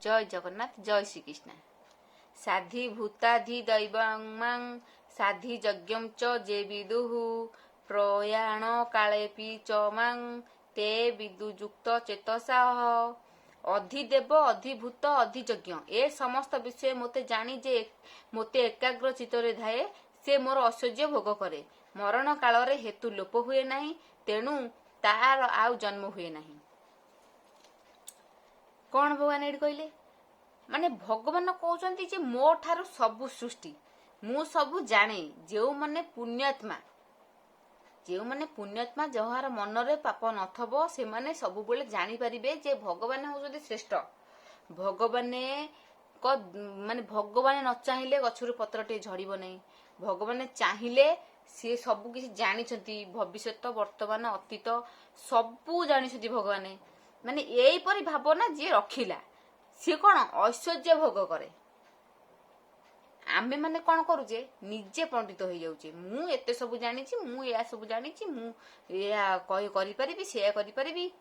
जय जगन्नाथ जय श्रीकृष्ण। साधि भूताधि दैवं साधि यज्ञं च जे विदुः प्रयाण कालेपि च मां ते विदुयुक्त चेतसाः। अधिदेव अधिभूत अधियज्ञ ए समस्त विषय मोते जानी जे मोते एकाग्र चित्तरे धाए से मोर ऐश्वर्य भोग करे। मरण काल रे हेतु लोप हुए नहीं, तेणु तार आउ जन्म हुए नहीं। कौन भगवान एठी कहले माने भगवान कहउचंती जे मो ठारू सबु सृष्टि मु सबु जाने। जेउ माने पुण्यात्मा जहार मन रे पाप नथबो से माने सबु बेले जानी परिबे जे भगवान होउचंती श्रेष्ठ। भगवान को माने भगवान न चाहिले गछरु पत्रटे झड़िबो नहीं। भगवान चाहिले सी सबु किछि जानिछंती, भविष्यत वर्तमान अतीत सबु जानिछंती। भगवान माने एई परि भावना जे रखिला सी कोन ऐश्वर्य भोग करे। आमे माने कोन करूजे निजे पंडित हो जाउचे। मु एते सब जानिछि, मु या सब जानिछि, मु या करि परिबी से करि परिबी।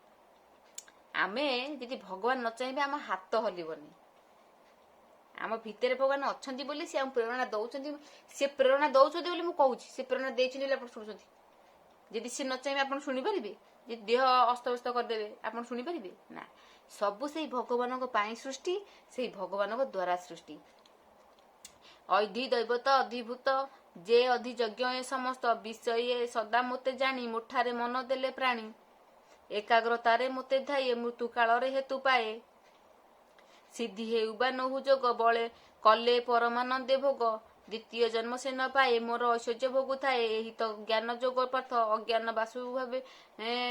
आमे यदि भगवान न चाहिबे हम हाथ हलिबनी। आम भितर भगवान अछंती बोली से हम प्रेरणा दउछंती। से प्रेरणा दउछंती बोली मु कहूछि, से प्रेरणा देइछिन बोली आपण सुनुछंती। यदि से न चाहिबे आपण सुनि परिबे, जे देह अस्तव्यस्त कर देबे आपण सुनि परिबे ना। सबु सेई भगवान को पाई सृष्टि, सेई भगवान को द्वारा सृष्टि। अधि दैवत अधिभूत जे अधि यज्ञ ए समस्त विषय सदा मोते जानी मुठारे मन देले प्राणी। एकाग्रतारे मोते धाये मृत्यु काल रे हेतु पाए। सिद्धि हेउ बा नहु जोग बळे कले परमानंदे भोग। द्वितीय जन्म से न पाए मोर ऐश्वर्य भोगु थाए। एही तो ज्ञान जोग पथ अज्ञान वासु भावे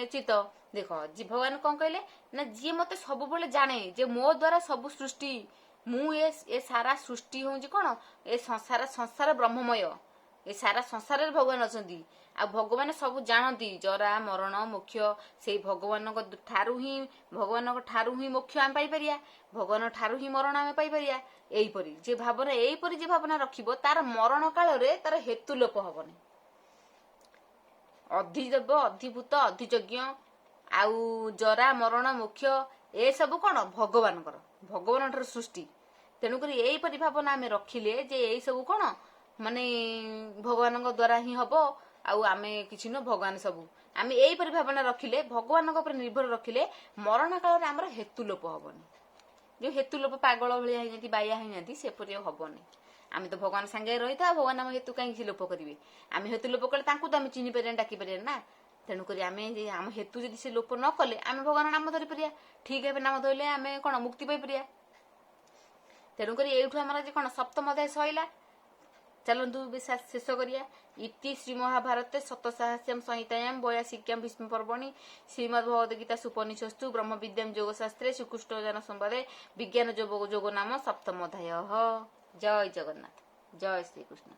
चित। देखो जी भगवान कौन कहले ना जी मते सब बेले जाने जे मो द्वारा सब सृष्टि मु ए सारा सृष्टि होउची कोन ए संसार ब्रह्ममय। ए सारा संसार भगवान अछंती। आ भगवान सब जानती जरा मरण मोक्ष से भगवान को ठारू ही भगवान को ठारू ही मोक्ष आम पाई परिया। भगवान ठारू ही मरण आम पाई परिया। एई परी जे भावना रखिबो तार मरण काल रे तार हेतु लोप हबनी। अधिदेव अधिभूत अधियज्ञ आउ जरा मरण मोक्ष ए सब कोन भगवान ठार सृष्टि। तेणु करी एई परी भावना आमे रखिले जे एई सब कोन माने भगवान द्वारा ही हबो। आउ आमे किछि न भगवान सबु आमे एई परि भावना रखिले भगवान ऊपर निर्भर रखिले मरण काल रे हमर हेतु लोप हबनी। जो हेतु लोप पागल भलिया हे जति बाया हे नदी से परि हबनी। आमे तो भगवान संगे रहिता भगवान हम हेतु काई कि लोप करिवे। आमे हेतु लोप कले तांकु तो आमे चिनि परिया डाकी परिया ना। तेणु करी आमे जे आम हेतु जदि से लोप न कले आमे भगवान नाम धरि परिया। ठीक है नाम धरले आमे कोन मुक्ति पाई परिया। तेणु करी एठु हमर जे कोन सप्तम अध्याय सइला। चलंतु शेष करिया। इति श्री महाभारते शतसाहस्यम संहितायां 82 भीष्म पर्वणि श्रीमद् भगवद गीता सुपनिषत्सु ब्रह्म विद्यां योगशास्त्रे श्रीकृष्ण जन संवादे विज्ञान जोग नाम सप्तम अध्याय। जय जगन्नाथ जय श्रीकृष्ण।